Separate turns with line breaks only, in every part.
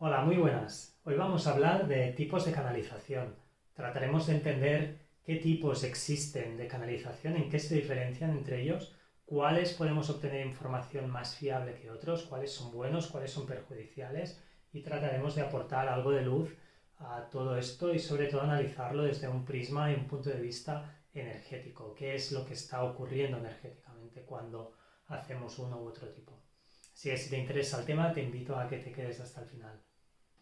Hola, muy buenas. Hoy vamos a hablar de tipos de canalización. Trataremos de entender qué tipos existen de canalización, en qué se diferencian entre ellos, cuáles podemos obtener información más fiable que otros, cuáles son buenos, cuáles son perjudiciales y trataremos de aportar algo de luz a todo esto y sobre todo analizarlo desde un prisma y un punto de vista energético, qué es lo que está ocurriendo energéticamente cuando hacemos uno u otro tipo. Así que si te interesa el tema, te invito a que te quedes hasta el final.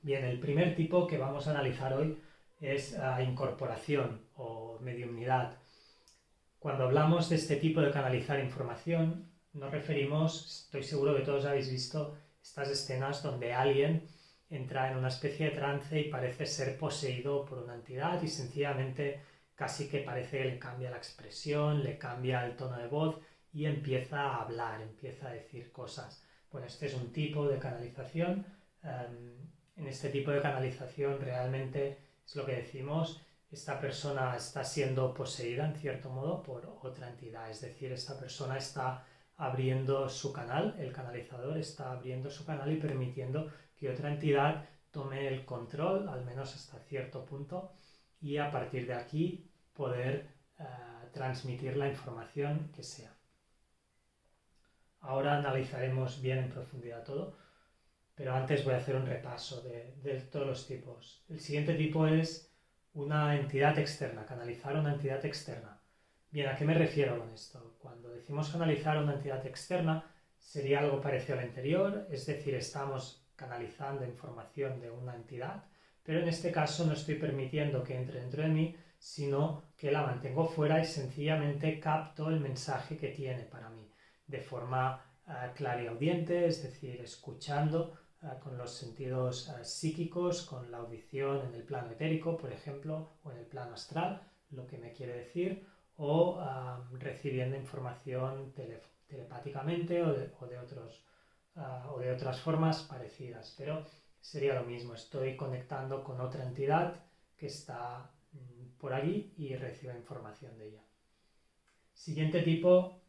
Bien, el primer tipo que vamos a analizar hoy es incorporación o mediumnidad. Cuando hablamos de este tipo de canalizar información, nos referimos, estoy seguro que todos habéis visto estas escenas donde alguien entra en una especie de trance y parece ser poseído por una entidad y sencillamente casi que parece que le cambia la expresión, le cambia el tono de voz y empieza a hablar, empieza a decir cosas. Bueno, este es un tipo de canalización. En este tipo de canalización realmente es lo que decimos, esta persona está siendo poseída en cierto modo por otra entidad, es decir, esta persona está abriendo su canal, el canalizador está abriendo su canal y permitiendo que otra entidad tome el control, al menos hasta cierto punto, y a partir de aquí poder transmitir la información que sea. Ahora analizaremos bien en profundidad todo, pero antes voy a hacer un repaso de todos los tipos. El siguiente tipo es una entidad externa, canalizar una entidad externa. Bien, ¿a qué me refiero con esto? Cuando decimos canalizar una entidad externa, sería algo parecido al anterior, es decir, estamos canalizando información de una entidad, pero en este caso no estoy permitiendo que entre dentro de mí, sino que la mantengo fuera y sencillamente capto el mensaje que tiene para mí, de forma clariaudiente, es decir, escuchando con los sentidos psíquicos, con la audición en el plano etérico, por ejemplo, o en el plano astral, lo que me quiere decir, o recibiendo información telepáticamente o de otras formas parecidas. Pero sería lo mismo, estoy conectando con otra entidad que está por allí y recibo información de ella. Siguiente tipo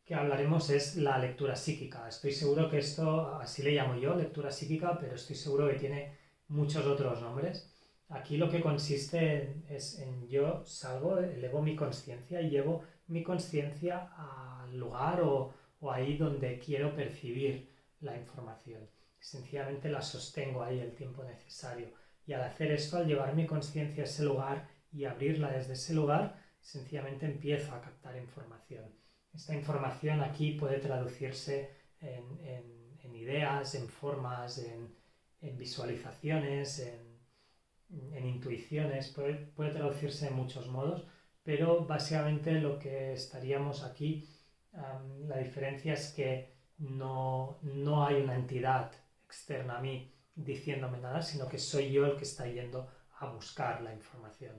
que hablaremos es la lectura psíquica. Estoy seguro que esto, así le llamo yo, lectura psíquica, pero estoy seguro que tiene muchos otros nombres. Aquí lo que consiste es en yo salgo, elevo mi conciencia y llevo mi conciencia al lugar o ahí donde quiero percibir la información. Sencillamente la sostengo ahí el tiempo necesario. Y al hacer esto, al llevar mi conciencia a ese lugar y abrirla desde ese lugar, sencillamente empiezo a captar información. Esta información aquí puede traducirse en ideas, en formas, en visualizaciones, en intuiciones, puede traducirse de muchos modos, pero básicamente lo que estaríamos aquí, la diferencia es que no hay una entidad externa a mí diciéndome nada, sino que soy yo el que está yendo a buscar la información.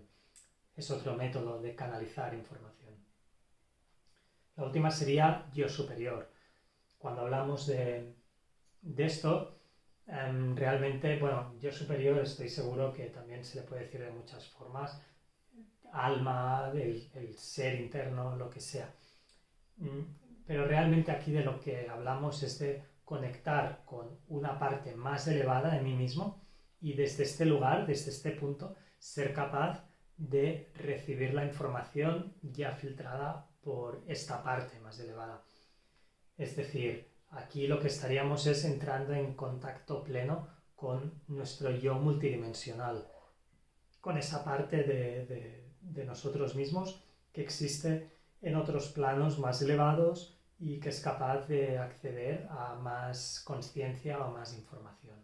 Es otro método de canalizar información. La última sería yo superior. Cuando hablamos de esto, realmente, bueno, yo superior estoy seguro que también se le puede decir de muchas formas, alma, el ser interno, lo que sea. Pero realmente aquí de lo que hablamos es de conectar con una parte más elevada de mí mismo y desde este lugar, desde este punto, ser capaz de recibir la información ya filtrada por esta parte más elevada. Es decir, aquí lo que estaríamos es entrando en contacto pleno con nuestro yo multidimensional, con esa parte de nosotros mismos que existe en otros planos más elevados y que es capaz de acceder a más conciencia o a más información.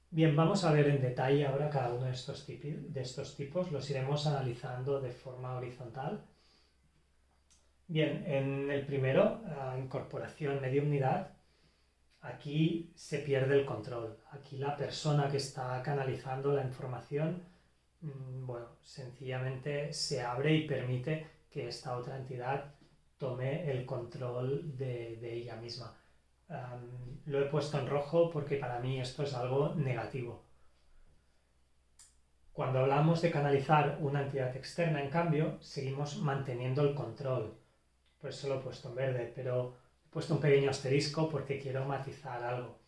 Bien, vamos a ver en detalle ahora cada uno de estos tipos, los iremos analizando de forma horizontal. Bien, en el primero, incorporación, mediumnidad, aquí se pierde el control. Aquí la persona que está canalizando la información, bueno, sencillamente se abre y permite que esta otra entidad tome el control de ella misma. Lo he puesto en rojo porque para mí esto es algo negativo. Cuando hablamos de canalizar una entidad externa, en cambio, seguimos manteniendo el control. Por eso lo he puesto en verde, pero he puesto un pequeño asterisco porque quiero matizar algo.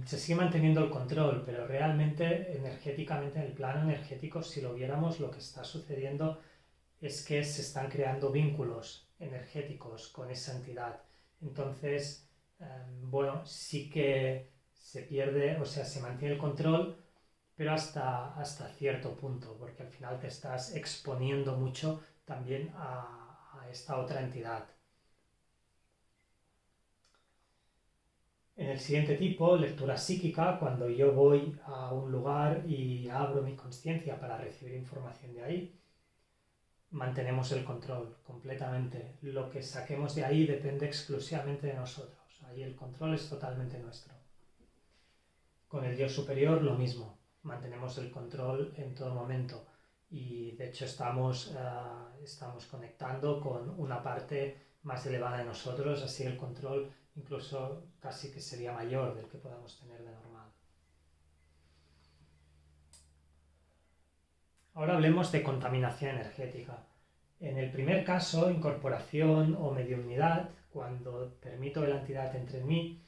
se sigue manteniendo el control, pero realmente energéticamente, en el plano energético, si lo viéramos, lo que está sucediendo es que se están creando vínculos energéticos con esa entidad. Entonces, bueno, sí que se pierde, o sea, se mantiene el control, pero hasta cierto punto, porque al final te estás exponiendo mucho también a esta otra entidad. En el siguiente tipo, lectura psíquica, cuando yo voy a un lugar y abro mi conciencia para recibir información de ahí, mantenemos el control completamente. Lo que saquemos de ahí depende exclusivamente de nosotros. Ahí el control es totalmente nuestro. Con el yo superior lo mismo. Mantenemos el control en todo momento. Y de hecho estamos conectando con una parte más elevada de nosotros, así el control incluso casi que sería mayor del que podamos tener de normal. Ahora hablemos de contaminación energética. En el primer caso, incorporación o mediumnidad, cuando permito que la entidad entre en mí,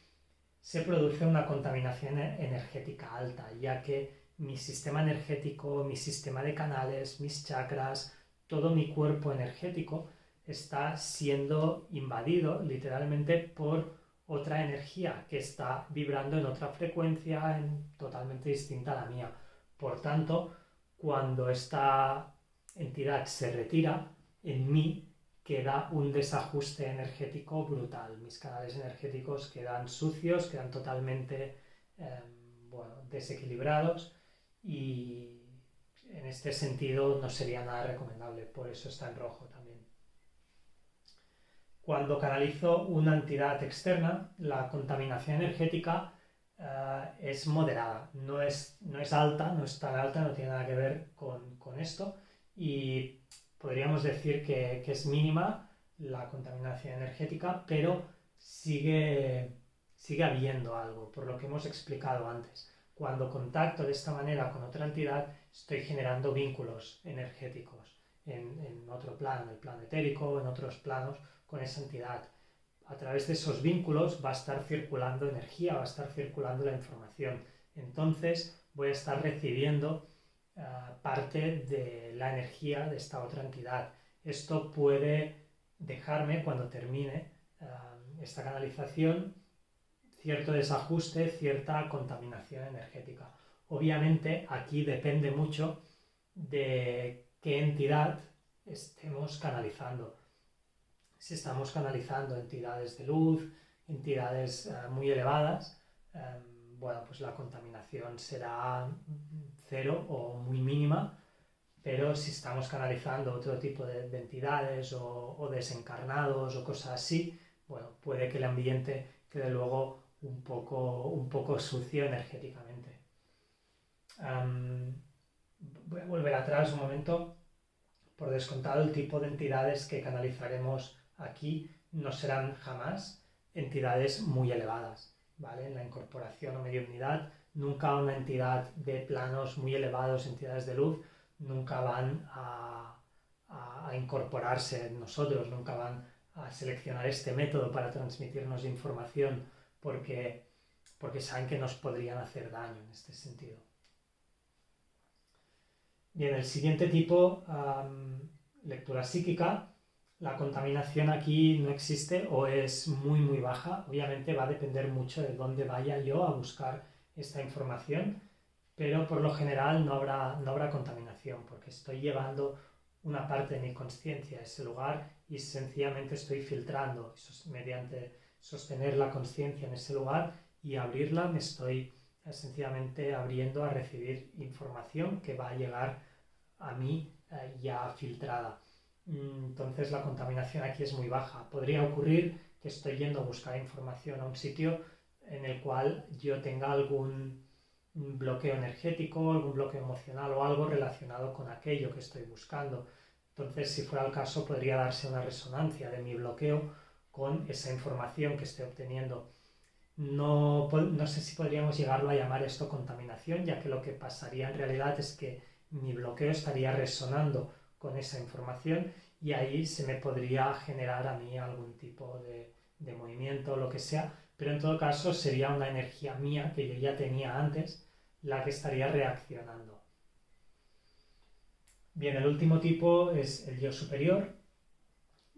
se produce una contaminación energética alta, ya que mi sistema energético, mi sistema de canales, mis chakras, todo mi cuerpo energético está siendo invadido literalmente por otra energía que está vibrando en otra frecuencia totalmente distinta a la mía. Por tanto, cuando esta entidad se retira, en mí queda un desajuste energético brutal. Mis canales energéticos quedan sucios, quedan totalmente desequilibrados y en este sentido no sería nada recomendable, por eso está en rojo también. Cuando canalizo una entidad externa, la contaminación energética es moderada, no es alta, no es tan alta, no tiene nada que ver con esto y podríamos decir que es mínima la contaminación energética, pero sigue habiendo algo, por lo que hemos explicado antes. Cuando contacto de esta manera con otra entidad, estoy generando vínculos energéticos en otro plano, en el plano etérico, en otros planos, con esa entidad. A través de esos vínculos va a estar circulando energía, va a estar circulando la información. Entonces voy a estar recibiendo parte de la energía de esta otra entidad. Esto puede dejarme, cuando termine esta canalización, cierto desajuste, cierta contaminación energética. Obviamente aquí depende mucho de qué entidad estemos canalizando. Si estamos canalizando entidades de luz, entidades muy elevadas, bueno, pues la contaminación será cero o muy mínima, pero si estamos canalizando otro tipo de entidades o desencarnados o cosas así, bueno, puede que el ambiente quede luego un poco sucio energéticamente. Voy a volver atrás un momento. Por descontado, el tipo de entidades que canalizaremos aquí no serán jamás entidades muy elevadas, ¿vale? En la incorporación o mediunidad, nunca una entidad de planos muy elevados, entidades de luz, nunca van a incorporarse en nosotros, nunca van a seleccionar este método para transmitirnos información porque saben que nos podrían hacer daño en este sentido. Bien, el siguiente tipo, lectura psíquica, la contaminación aquí no existe o es muy muy baja. Obviamente va a depender mucho de dónde vaya yo a buscar esta información, pero por lo general no habrá contaminación porque estoy llevando una parte de mi conciencia a ese lugar y sencillamente estoy filtrando. Mediante sostener la conciencia en ese lugar y abrirla, me estoy sencillamente abriendo a recibir información que va a llegar a mí ya filtrada. Entonces la contaminación aquí es muy baja. Podría ocurrir que estoy yendo a buscar información a un sitio en el cual yo tenga algún bloqueo energético, algún bloqueo emocional o algo relacionado con aquello que estoy buscando. Entonces, si fuera el caso, podría darse una resonancia de mi bloqueo con esa información que estoy obteniendo. No sé si podríamos llegarlo a llamar esto contaminación, ya que lo que pasaría en realidad es que mi bloqueo estaría resonando con esa información y ahí se me podría generar a mí algún tipo de movimiento o lo que sea, pero en todo caso sería una energía mía que yo ya tenía antes la que estaría reaccionando. Bien, el último tipo es el yo superior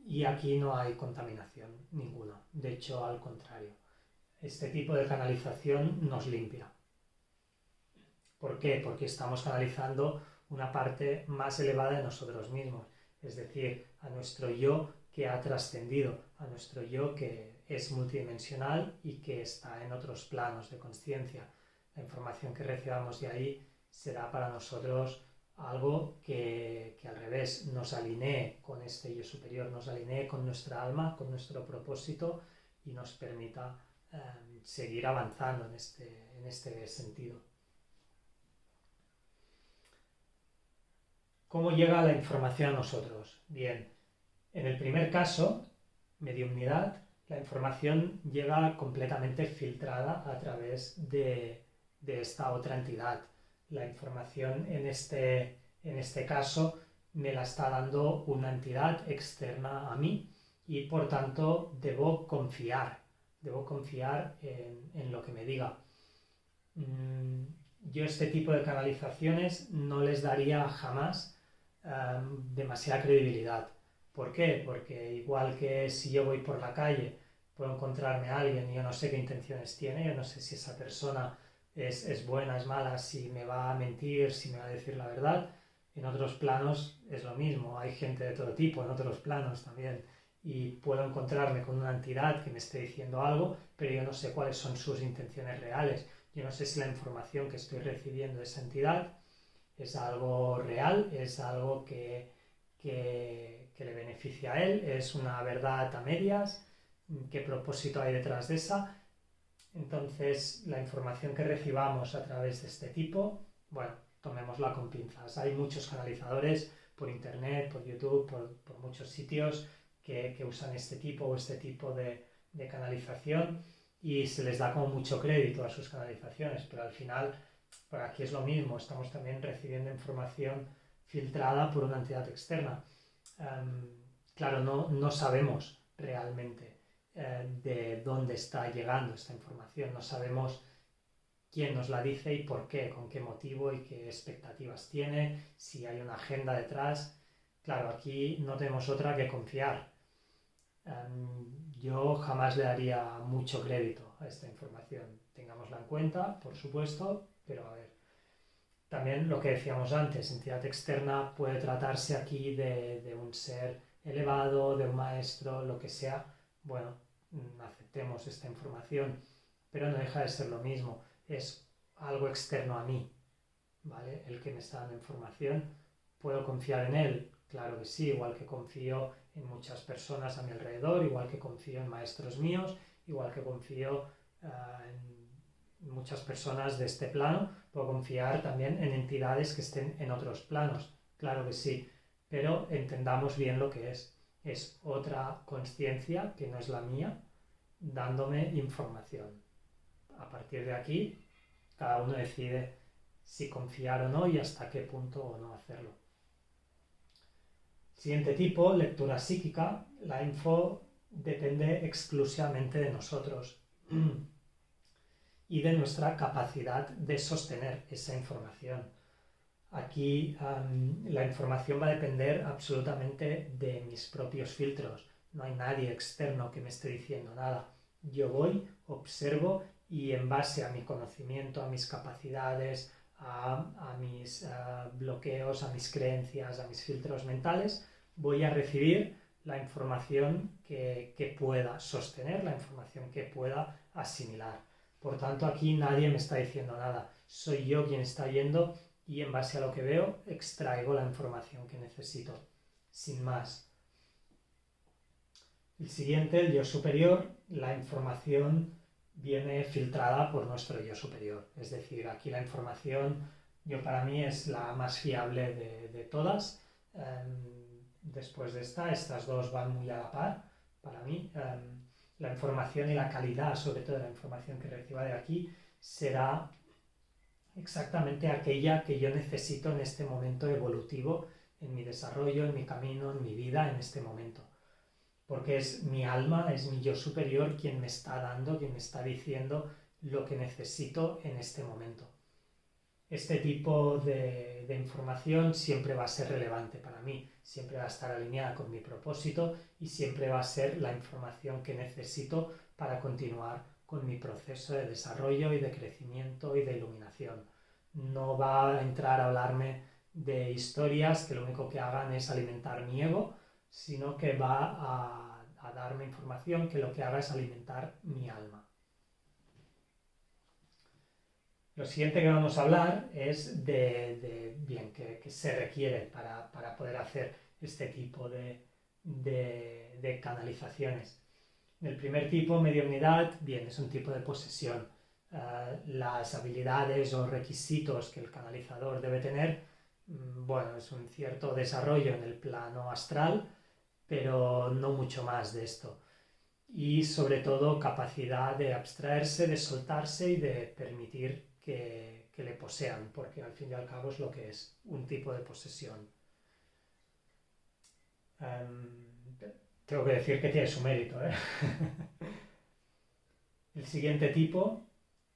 y aquí no hay contaminación ninguna, de hecho al contrario. Este tipo de canalización nos limpia. ¿Por qué? Porque estamos canalizando una parte más elevada de nosotros mismos, es decir, a nuestro yo que ha trascendido, a nuestro yo que es multidimensional y que está en otros planos de conciencia. La información que recibamos de ahí será para nosotros algo que al revés nos alinee con este yo superior, nos alinee con nuestra alma, con nuestro propósito y nos permita seguir avanzando en este sentido. ¿Cómo llega la información a nosotros? Bien, en el primer caso, mediumnidad, la información llega completamente filtrada a través de esta otra entidad. La información en este caso me la está dando una entidad externa a mí y por tanto debo confiar en lo que me diga. Yo este tipo de canalizaciones no les daría jamás demasiada credibilidad. ¿Por qué? Porque igual que si yo voy por la calle, puedo encontrarme a alguien y yo no sé qué intenciones tiene, yo no sé si esa persona es buena, es mala, si me va a mentir, si me va a decir la verdad. En otros planos es lo mismo, hay gente de todo tipo en otros planos también y puedo encontrarme con una entidad que me esté diciendo algo, pero yo no sé cuáles son sus intenciones reales. Yo no sé si la información que estoy recibiendo de esa entidad es algo real, es algo que le beneficia a él, es una verdad a medias, qué propósito hay detrás de esa. Entonces, la información que recibamos a través de este tipo, bueno, tomémosla con pinzas. Hay muchos canalizadores por internet, por YouTube, por muchos sitios que usan este tipo de canalización y se les da como mucho crédito a sus canalizaciones, pero al final, por aquí es lo mismo, estamos también recibiendo información filtrada por una entidad externa. Claro, no sabemos realmente de dónde está llegando esta información, no sabemos quién nos la dice y por qué, con qué motivo y qué expectativas tiene, si hay una agenda detrás. Claro, aquí no tenemos otra que confiar. Yo jamás le daría mucho crédito a esta información. Tengámosla en cuenta, por supuesto, pero a ver. También lo que decíamos antes, entidad externa puede tratarse aquí de un ser elevado, de un maestro, lo que sea. Bueno, aceptemos esta información, pero no deja de ser lo mismo. Es algo externo a mí, ¿vale? El que me está dando información. ¿Puedo confiar en él? Claro que sí, igual que confío en muchas personas a mi alrededor, igual que confío en maestros míos, igual que confío en muchas personas de este plano, puedo confiar también en entidades que estén en otros planos, claro que sí, pero entendamos bien lo que es otra conciencia que no es la mía, dándome información. A partir de aquí, cada uno decide si confiar o no y hasta qué punto o no hacerlo. Siguiente tipo, lectura psíquica. La info depende exclusivamente de nosotros y de nuestra capacidad de sostener esa información. Aquí la información va a depender absolutamente de mis propios filtros. No hay nadie externo que me esté diciendo nada. Yo voy, observo y en base a mi conocimiento, a mis capacidades, a mis bloqueos, a mis creencias, a mis filtros mentales, voy a recibir la información que pueda sostener, la información que pueda asimilar. Por tanto, aquí nadie me está diciendo nada. Soy yo quien está yendo y en base a lo que veo extraigo la información que necesito, sin más. El siguiente, el yo superior, la información viene filtrada por nuestro yo superior. Es decir, aquí la información, para mí es la más fiable de todas. Después de estas dos van muy a la par para mí. La información y la calidad, sobre todo la información que reciba de aquí, será exactamente aquella que yo necesito en este momento evolutivo, en mi desarrollo, en mi camino, en mi vida, en este momento. porque es mi alma, es mi yo superior quien me está dando, quien me está diciendo lo que necesito en este momento. Este tipo de información siempre va a ser relevante para mí, siempre va a estar alineada con mi propósito y siempre va a ser la información que necesito para continuar con mi proceso de desarrollo y de crecimiento y de iluminación. No va a entrar a hablarme de historias que lo único que hagan es alimentar mi ego, sino que va a darme información que lo que haga es alimentar mi alma. Lo siguiente que vamos a hablar es bien, que se requiere para poder hacer este tipo de canalizaciones. El primer tipo, mediumnidad, bien, es un tipo de posesión. Las habilidades o requisitos que el canalizador debe tener, bueno, es un cierto desarrollo en el plano astral, pero no mucho más de esto. Y sobre todo capacidad de abstraerse, de soltarse y de permitir que le posean, porque al fin y al cabo es lo que es un tipo de posesión. Tengo que decir que tiene su mérito, ¿eh? El siguiente tipo,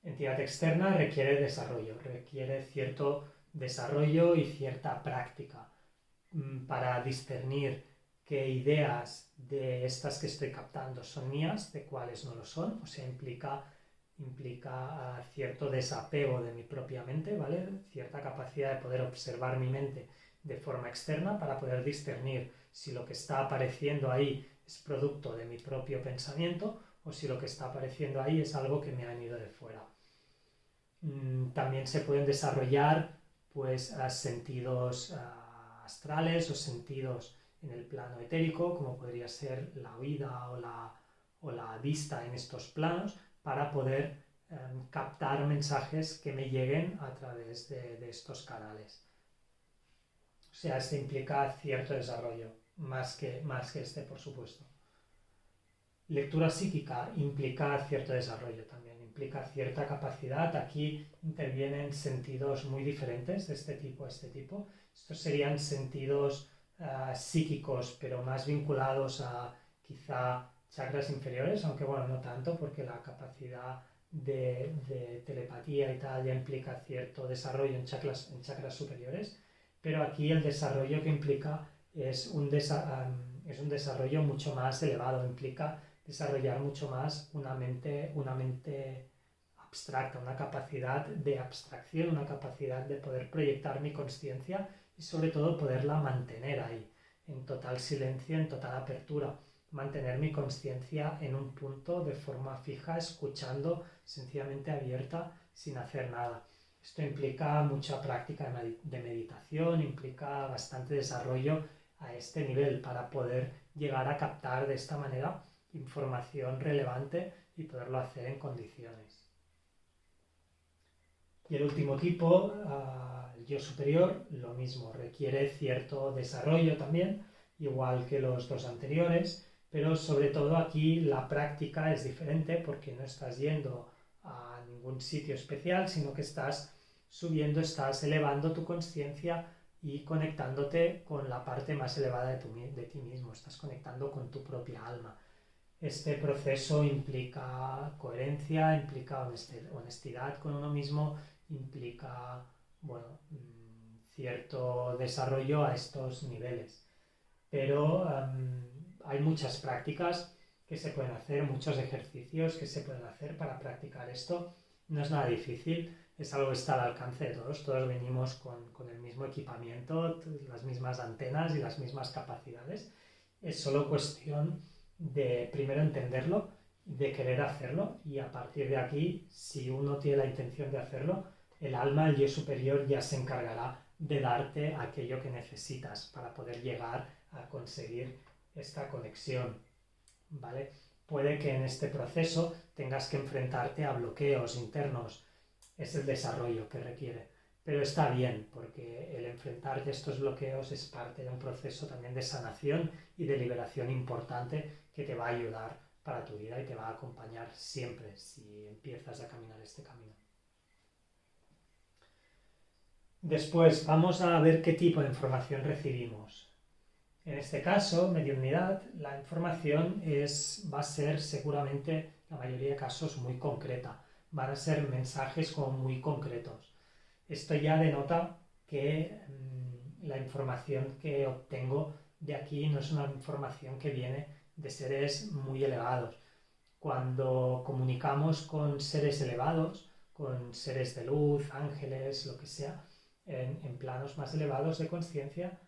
entidad externa, requiere desarrollo, requiere cierto desarrollo y cierta práctica para discernir qué ideas de estas que estoy captando son mías, de cuáles no lo son, o sea, implica cierto desapego de mi propia mente, ¿vale? Cierta capacidad de poder observar mi mente de forma externa para poder discernir si lo que está apareciendo ahí es producto de mi propio pensamiento o si lo que está apareciendo ahí es algo que me ha venido de fuera. También se pueden desarrollar pues sentidos astrales o sentidos en el plano etérico, como podría ser la oída o la vista en estos planos, para poder captar mensajes que me lleguen a través de estos canales. O sea, esto implica cierto desarrollo, más que este, por supuesto. Lectura psíquica implica cierto desarrollo también, implica cierta capacidad. Aquí intervienen sentidos muy diferentes de este tipo a este tipo. Estos serían sentidos psíquicos, pero más vinculados a quizá chakras inferiores, aunque bueno, no tanto, porque la capacidad de telepatía y tal ya implica cierto desarrollo en chakras superiores, pero aquí el desarrollo que implica es un desarrollo mucho más elevado, implica desarrollar mucho más una mente abstracta, una capacidad de abstracción, una capacidad de poder proyectar mi conciencia y sobre todo poderla mantener ahí, en total silencio, en total apertura, mantener mi conciencia en un punto de forma fija, escuchando, sencillamente abierta, sin hacer nada. Esto implica mucha práctica de meditación, implica bastante desarrollo a este nivel para poder llegar a captar de esta manera información relevante y poderlo hacer en condiciones. Y el último tipo, el yo superior, lo mismo, requiere cierto desarrollo también, igual que los dos anteriores, pero sobre todo aquí la práctica es diferente porque no estás yendo a ningún sitio especial, sino que estás subiendo, estás elevando tu conciencia y conectándote con la parte más elevada de ti mismo, estás conectando con tu propia alma. Este proceso implica coherencia, implica honestidad con uno mismo, implica, bueno, cierto desarrollo a estos niveles. Pero hay muchas prácticas que se pueden hacer, muchos ejercicios que se pueden hacer para practicar esto. No es nada difícil, es algo que está al alcance de todos. Todos venimos con el mismo equipamiento, las mismas antenas y las mismas capacidades. Es solo cuestión de primero entenderlo, de querer hacerlo, y a partir de aquí, si uno tiene la intención de hacerlo, el alma, el yo superior, ya se encargará de darte aquello que necesitas para poder llegar a conseguir esta conexión, ¿vale? Puede que en este proceso tengas que enfrentarte a bloqueos internos, es el desarrollo que requiere, pero está bien, porque el enfrentarte a estos bloqueos es parte de un proceso también de sanación y de liberación importante que te va a ayudar para tu vida y te va a acompañar siempre si empiezas a caminar este camino. Después vamos a ver qué tipo de información recibimos. En este caso, mediunidad, la información va a ser seguramente, la mayoría de casos, muy concreta. Van a ser mensajes como muy concretos. Esto ya denota que la información que obtengo de aquí no es una información que viene de seres muy elevados. Cuando comunicamos con seres elevados, con seres de luz, ángeles, lo que sea, en planos más elevados de conciencia,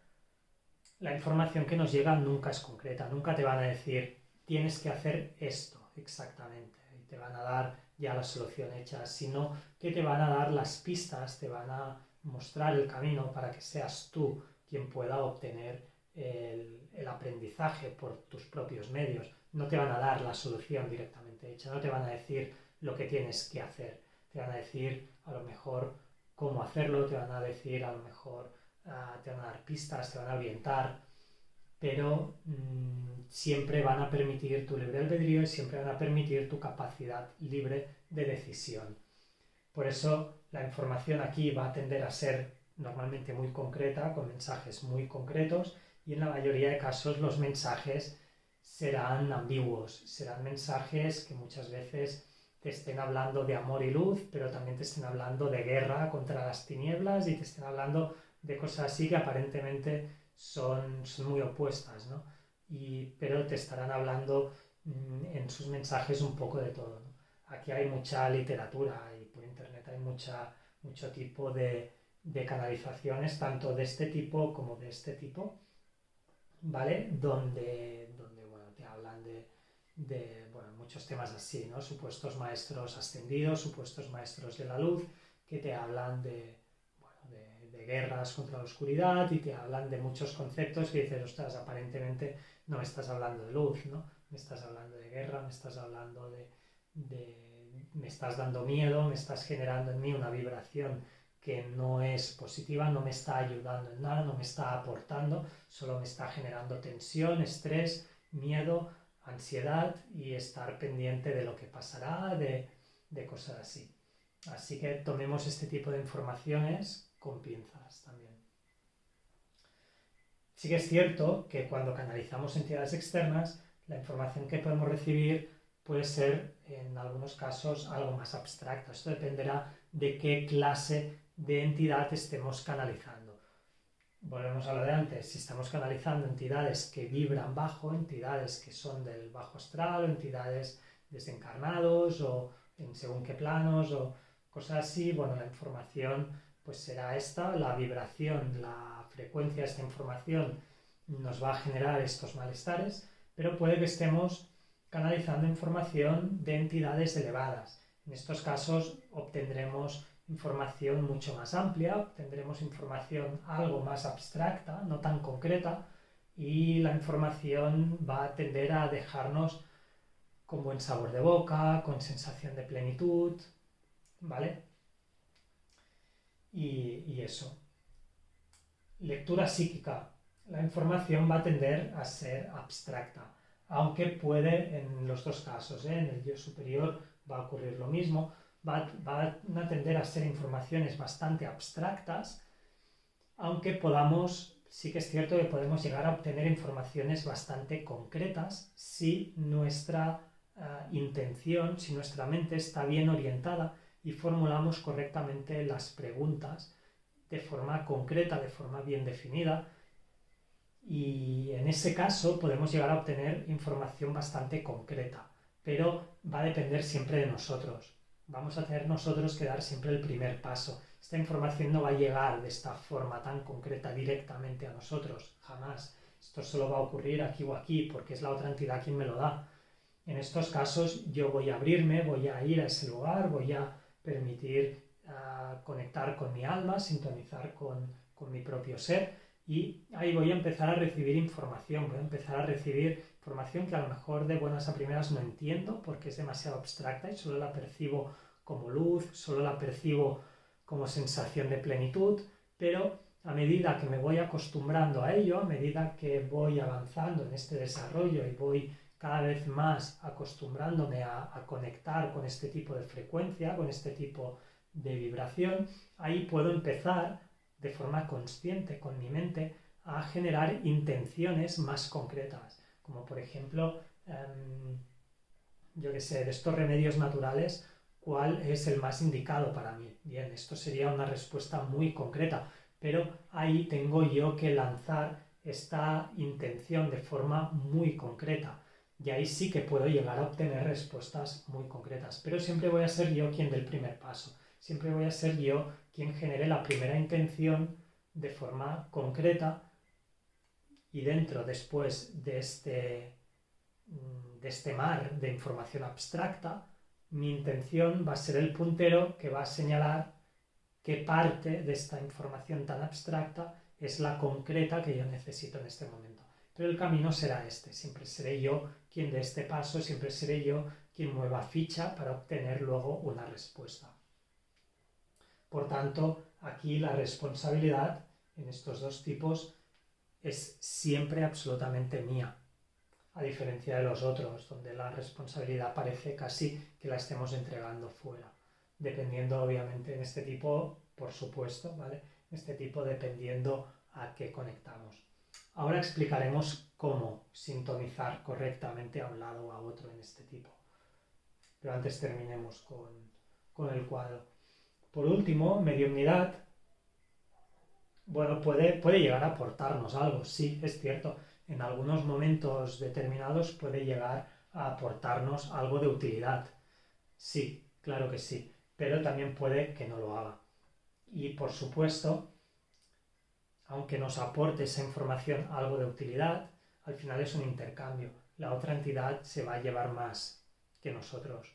la información que nos llega nunca es concreta, nunca te van a decir tienes que hacer esto exactamente y te van a dar ya la solución hecha, sino que te van a dar las pistas, te van a mostrar el camino para que seas tú quien pueda obtener el aprendizaje por tus propios medios. No te van a dar la solución directamente hecha, no te van a decir lo que tienes que hacer, te van a decir a lo mejor cómo hacerlo, te van a decir a lo mejor te van a dar pistas, te van a orientar, pero siempre van a permitir tu libre albedrío y siempre van a permitir tu capacidad libre de decisión. Por eso la información aquí va a tender a ser normalmente muy concreta, con mensajes muy concretos, y en la mayoría de casos los mensajes serán ambiguos, serán mensajes que muchas veces te estén hablando de amor y luz, pero también te estén hablando de guerra contra las tinieblas y te estén hablando de cosas así que aparentemente son muy opuestas, ¿no? Pero te estarán hablando en sus mensajes un poco de todo, ¿no? Aquí hay mucha literatura y por internet hay mucho tipo de canalizaciones, tanto de este tipo como de este tipo, ¿vale? Donde bueno, te hablan bueno, muchos temas así, ¿no? Supuestos maestros ascendidos, supuestos maestros de la luz, que te hablan de guerras contra la oscuridad y te hablan de muchos conceptos que dices, ostras, aparentemente no me estás hablando de luz, ¿no? Me estás hablando de guerra, me estás hablando me estás dando miedo, me estás generando en mí una vibración que no es positiva, no me está ayudando en nada, no me está aportando, solo me está generando tensión, estrés, miedo, ansiedad y estar pendiente de lo que pasará, de cosas así. Así que tomemos este tipo de informaciones con pinzas también. Sí que es cierto que cuando canalizamos entidades externas, la información que podemos recibir puede ser en algunos casos algo más abstracta. Esto dependerá de qué clase de entidad estemos canalizando. Volvemos a lo de antes, si estamos canalizando entidades que vibran bajo, entidades que son del bajo astral, o entidades desencarnados o en según qué planos o cosas así, bueno, la información pues será esta, la vibración, la frecuencia de esta información nos va a generar estos malestares, pero puede que estemos canalizando información de entidades elevadas. En estos casos obtendremos información mucho más amplia, obtendremos información algo más abstracta, no tan concreta, y la información va a tender a dejarnos con buen sabor de boca, con sensación de plenitud, ¿vale? Y eso. Lectura psíquica. La información va a tender a ser abstracta, aunque puede en los dos casos, en el yo superior va a ocurrir lo mismo, van a tender a ser informaciones bastante abstractas, aunque sí que es cierto que podemos llegar a obtener informaciones bastante concretas si nuestra intención, si nuestra mente está bien orientada y formulamos correctamente las preguntas de forma concreta, de forma bien definida, y en ese caso podemos llegar a obtener información bastante concreta, pero va a depender siempre de nosotros. Vamos a tener nosotros que dar siempre el primer paso. Esta información no va a llegar de esta forma tan concreta directamente a nosotros, jamás. Esto solo va a ocurrir aquí o aquí, porque es la otra entidad quien me lo da. En estos casos yo voy a abrirme, voy a ir a ese lugar, voy a permitir conectar con mi alma, sintonizar con mi propio ser, y ahí voy a empezar a recibir información, voy a empezar a recibir información que a lo mejor de buenas a primeras no entiendo porque es demasiado abstracta y solo la percibo como luz, solo la percibo como sensación de plenitud, pero a medida que me voy acostumbrando a ello, a medida que voy avanzando en este desarrollo y voy cada vez más acostumbrándome a conectar con este tipo de frecuencia, con este tipo de vibración, ahí puedo empezar de forma consciente con mi mente a generar intenciones más concretas, como por ejemplo, yo que sé, de estos remedios naturales, ¿cuál es el más indicado para mí? Bien, esto sería una respuesta muy concreta, pero ahí tengo yo que lanzar esta intención de forma muy concreta. Y ahí sí que puedo llegar a obtener respuestas muy concretas. Pero siempre voy a ser yo quien dé el primer paso. Siempre voy a ser yo quien genere la primera intención de forma concreta y dentro después de este mar de información abstracta, mi intención va a ser el puntero que va a señalar qué parte de esta información tan abstracta es la concreta que yo necesito en este momento. Pero el camino será este, siempre seré yo quien dé este paso, siempre seré yo quien mueva ficha para obtener luego una respuesta. Por tanto, aquí la responsabilidad en estos dos tipos es siempre absolutamente mía, a diferencia de los otros, donde la responsabilidad parece casi que la estemos entregando fuera, dependiendo obviamente en este tipo, por supuesto, ¿vale? En este tipo dependiendo a qué conectamos. Ahora explicaremos cómo sintonizar correctamente a un lado o a otro en este tipo. Pero antes terminemos con el cuadro. Por último, mediumnidad, bueno, puede llegar a aportarnos algo, sí, es cierto. En algunos momentos determinados puede llegar a aportarnos algo de utilidad. Sí, claro que sí, pero también puede que no lo haga. Y por supuesto, aunque nos aporte esa información algo de utilidad, al final es un intercambio. La otra entidad se va a llevar más que nosotros.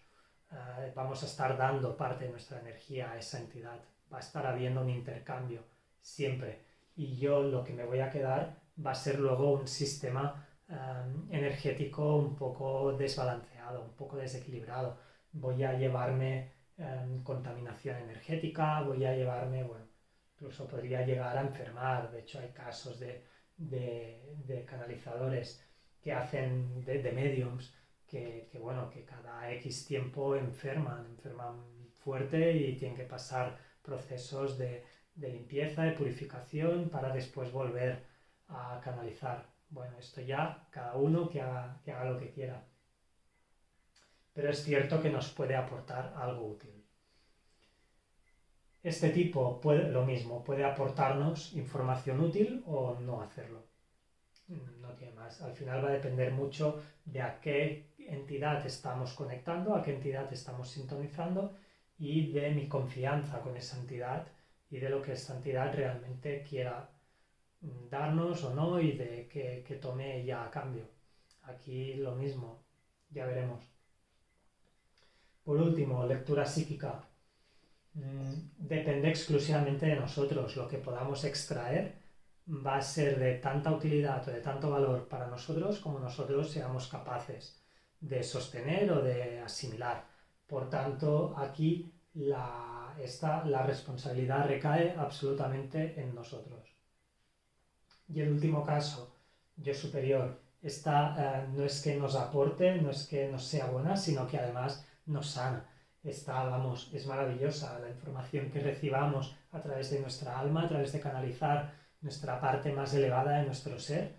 Vamos a estar dando parte de nuestra energía a esa entidad. Va a estar habiendo un intercambio siempre. Y yo lo que me voy a quedar va a ser luego un sistema energético un poco desbalanceado, un poco desequilibrado. Voy a llevarme contaminación energética, voy a llevarme, bueno, incluso podría llegar a enfermar. De hecho, hay casos de canalizadores que hacen de mediums que cada X tiempo enferman fuerte y tienen que pasar procesos de limpieza, de purificación para después volver a canalizar. Bueno, esto ya cada uno que haga lo que quiera. Pero es cierto que nos puede aportar algo útil. Este tipo lo mismo, puede aportarnos información útil o no hacerlo. No tiene más. Al final va a depender mucho de a qué entidad estamos conectando, a qué entidad estamos sintonizando y de mi confianza con esa entidad y de lo que esta entidad realmente quiera darnos o no y de que tome ella a cambio. Aquí lo mismo, ya veremos. Por último, lectura psíquica. Depende exclusivamente de nosotros. Lo que podamos extraer va a ser de tanta utilidad o de tanto valor para nosotros como nosotros seamos capaces de sostener o de asimilar. Por tanto, aquí la responsabilidad recae absolutamente en nosotros. Y el último caso, yo superior, esta no es que nos aporte, no es que nos sea buena, sino que además nos sana. Es maravillosa la información que recibamos a través de nuestra alma, a través de canalizar nuestra parte más elevada de nuestro ser.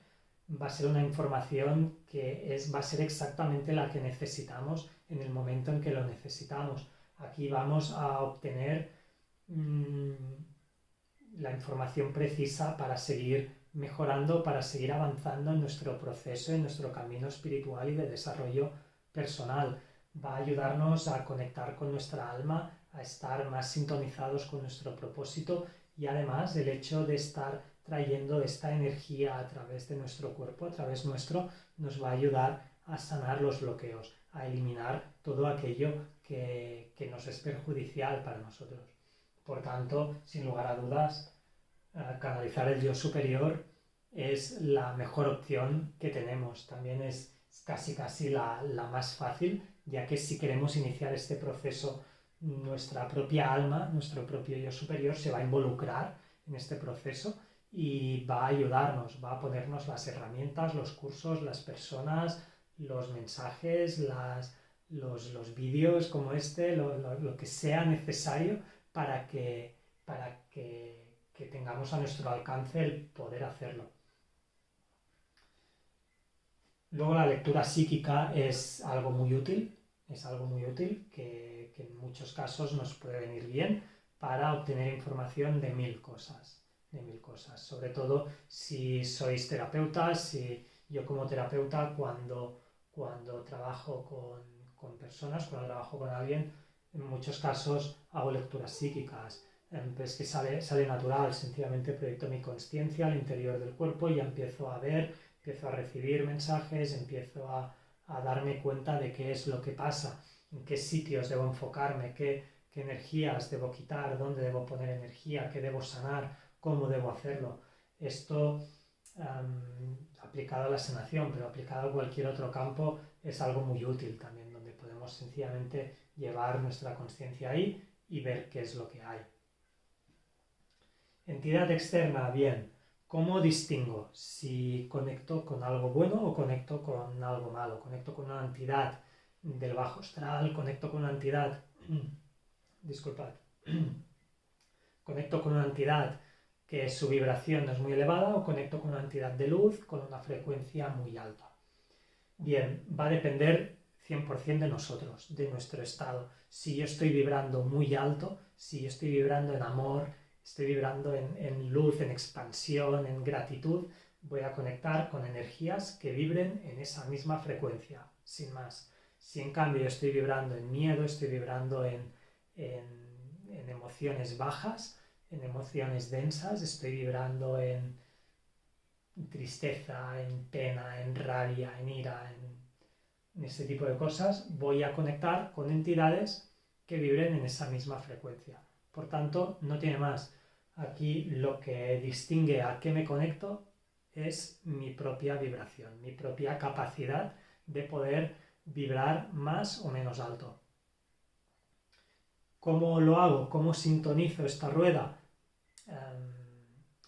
Va a ser una información que va a ser exactamente la que necesitamos en el momento en que lo necesitamos. Aquí vamos a obtener la información precisa para seguir mejorando, para seguir avanzando en nuestro proceso, en nuestro camino espiritual y de desarrollo personal. Va a ayudarnos a conectar con nuestra alma, a estar más sintonizados con nuestro propósito y además el hecho de estar trayendo esta energía a través de nuestro cuerpo, a través nuestro, nos va a ayudar a sanar los bloqueos, a eliminar todo aquello que nos es perjudicial para nosotros. Por tanto, sin lugar a dudas, canalizar el yo superior es la mejor opción que tenemos. También es casi la más fácil, ya que si queremos iniciar este proceso, nuestra propia alma, nuestro propio yo superior se va a involucrar en este proceso y va a ayudarnos, va a ponernos las herramientas, los cursos, las personas, los mensajes, los vídeos como este, lo que sea necesario para que tengamos a nuestro alcance el poder hacerlo. Luego la lectura psíquica es algo muy útil, que en muchos casos nos puede venir bien para obtener información de mil cosas. Sobre todo si sois terapeutas, si yo como terapeuta cuando trabajo con personas, cuando trabajo con alguien, en muchos casos hago lecturas psíquicas. Es que sale natural, sencillamente proyecto mi consciencia al interior del cuerpo y ya empiezo a ver, empiezo a recibir mensajes, empiezo a darme cuenta de qué es lo que pasa, en qué sitios debo enfocarme, qué energías debo quitar, dónde debo poner energía, qué debo sanar, cómo debo hacerlo. Esto aplicado a la sanación, pero aplicado a cualquier otro campo, es algo muy útil también, donde podemos sencillamente llevar nuestra conciencia ahí y ver qué es lo que hay. Entidad externa, bien. ¿Cómo distingo si conecto con algo bueno o conecto con algo malo? ¿Conecto con una entidad del bajo astral? ¿Conecto con una entidad... disculpad. ¿Conecto con una entidad que su vibración no es muy elevada o conecto con una entidad de luz con una frecuencia muy alta? Bien, va a depender 100% de nosotros, de nuestro estado. Si yo estoy vibrando muy alto, si yo estoy vibrando en amor, estoy vibrando en luz, en expansión, en gratitud, voy a conectar con energías que vibren en esa misma frecuencia, sin más. Si en cambio yo estoy vibrando en miedo, estoy vibrando en emociones bajas, en emociones densas, estoy vibrando en tristeza, en pena, en rabia, en ira, en ese tipo de cosas, voy a conectar con entidades que vibren en esa misma frecuencia. Por tanto, no tiene más. Aquí lo que distingue a qué me conecto es mi propia vibración, mi propia capacidad de poder vibrar más o menos alto. ¿Cómo lo hago? ¿Cómo sintonizo esta rueda?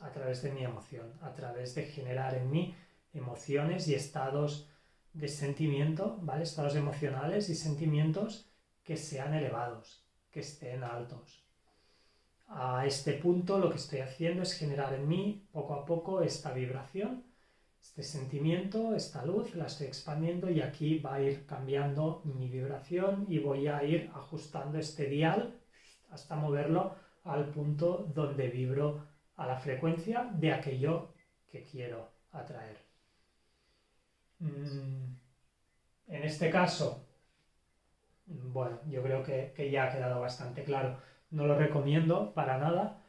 A través de mi emoción, a través de generar en mí emociones y estados de sentimiento, ¿vale? Estados emocionales y sentimientos que sean elevados, que estén altos. A este punto lo que estoy haciendo es generar en mí poco a poco esta vibración, este sentimiento, esta luz, la estoy expandiendo y aquí va a ir cambiando mi vibración y voy a ir ajustando este dial hasta moverlo al punto donde vibro a la frecuencia de aquello que quiero atraer. En este caso, bueno, yo creo que ya ha quedado bastante claro. No lo recomiendo para nada,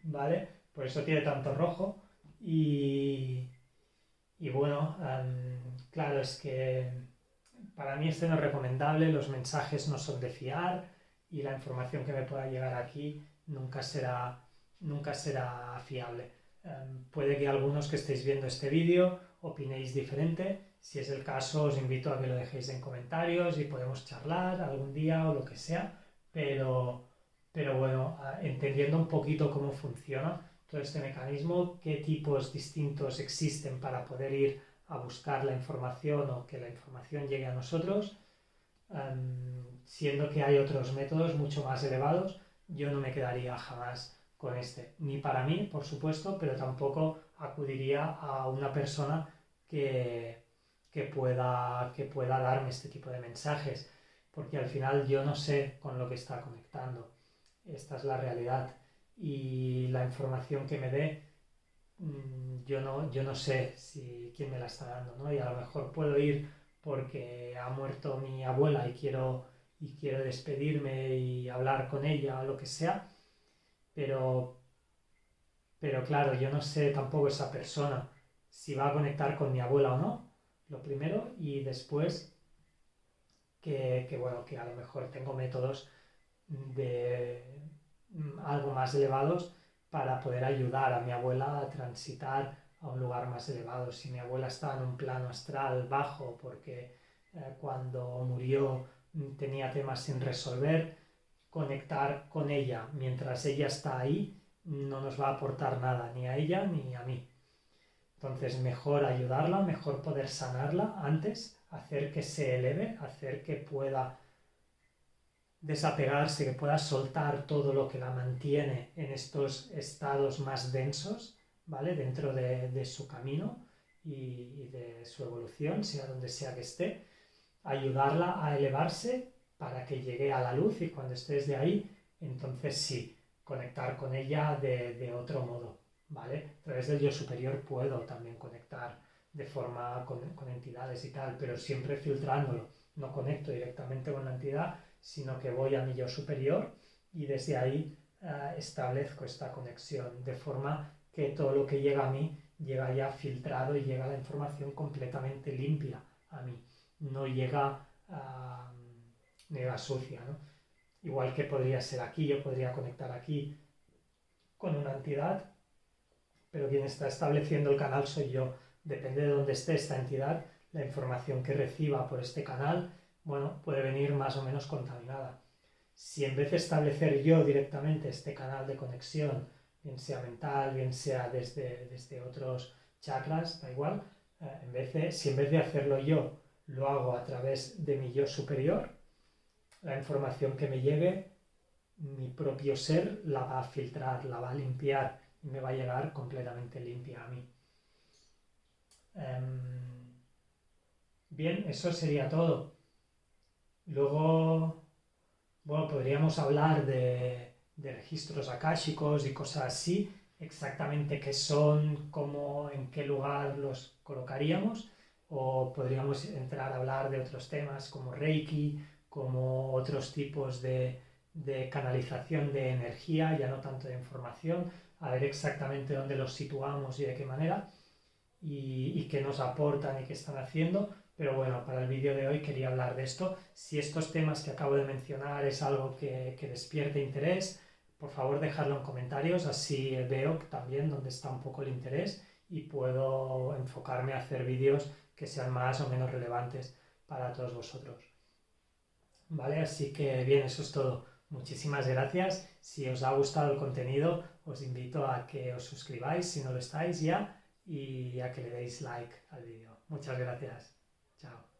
¿vale? Por eso tiene tanto rojo. Y bueno, claro, es que para mí este no es recomendable, los mensajes no son de fiar y la información que me pueda llegar aquí nunca será fiable. Puede que algunos que estéis viendo este vídeo opinéis diferente. Si es el caso, os invito a que lo dejéis en comentarios y podemos charlar algún día o lo que sea. Pero bueno, entendiendo un poquito cómo funciona todo este mecanismo, qué tipos distintos existen para poder ir a buscar la información o que la información llegue a nosotros, siendo que hay otros métodos mucho más elevados, yo no me quedaría jamás con este, ni para mí, por supuesto, pero tampoco acudiría a una persona que pueda darme este tipo de mensajes, porque al final yo no sé con lo que está conectando. Esta es la realidad. Y la información que me dé, yo no sé quién me la está dando, ¿no? Y a lo mejor puedo ir porque ha muerto mi abuela y quiero despedirme y hablar con ella o lo que sea, pero claro, yo no sé tampoco esa persona si va a conectar con mi abuela o no, lo primero, y después bueno, que a lo mejor tengo métodos de algo más elevados para poder ayudar a mi abuela a transitar a un lugar más elevado. Si mi abuela está en un plano astral bajo porque cuando murió tenía temas sin resolver, conectar con ella mientras ella está ahí no nos va a aportar nada, ni a ella ni a mí. Entonces, mejor ayudarla, mejor poder sanarla antes, hacer que se eleve, hacer que pueda desapegarse, que pueda soltar todo lo que la mantiene en estos estados más densos, ¿vale? Dentro de su camino y de su evolución, sea donde sea que esté, ayudarla a elevarse para que llegue a la luz y cuando estés de ahí, entonces sí, conectar con ella de otro modo, ¿vale? A través del yo superior puedo también conectar de forma con entidades y tal, pero siempre filtrándolo. No conecto directamente con la entidad, sino que voy a mi yo superior y desde ahí establezco esta conexión, de forma que todo lo que llega a mí llega ya filtrado y llega la información completamente limpia a mí. No llega, no llega sucia, ¿no? Igual que podría ser aquí, yo podría conectar aquí con una entidad, pero quien está estableciendo el canal soy yo. Depende de dónde esté esta entidad, la información que reciba por este canal, bueno, puede venir más o menos contaminada. Si en vez de establecer yo directamente este canal de conexión, bien sea mental, bien sea desde otros chakras, da igual, si en vez de hacerlo yo, lo hago a través de mi yo superior, la información que me llegue, mi propio ser la va a filtrar, la va a limpiar y me va a llegar completamente limpia a mí. Bien, eso sería todo. Luego, bueno, podríamos hablar de registros akáshicos y cosas así, exactamente qué son, cómo, en qué lugar los colocaríamos, o podríamos entrar a hablar de otros temas como Reiki, como otros tipos de canalización de energía, ya no tanto de información, a ver exactamente dónde los situamos y de qué manera, y qué nos aportan y qué están haciendo. Pero bueno, para el vídeo de hoy quería hablar de esto. Si estos temas que acabo de mencionar es algo que despierte interés, por favor dejadlo en comentarios, así veo también dónde está un poco el interés y puedo enfocarme a hacer vídeos que sean más o menos relevantes para todos vosotros. ¿Vale? Así que bien, eso es todo. Muchísimas gracias. Si os ha gustado el contenido, os invito a que os suscribáis si no lo estáis ya y a que le deis like al vídeo. Muchas gracias. Chao.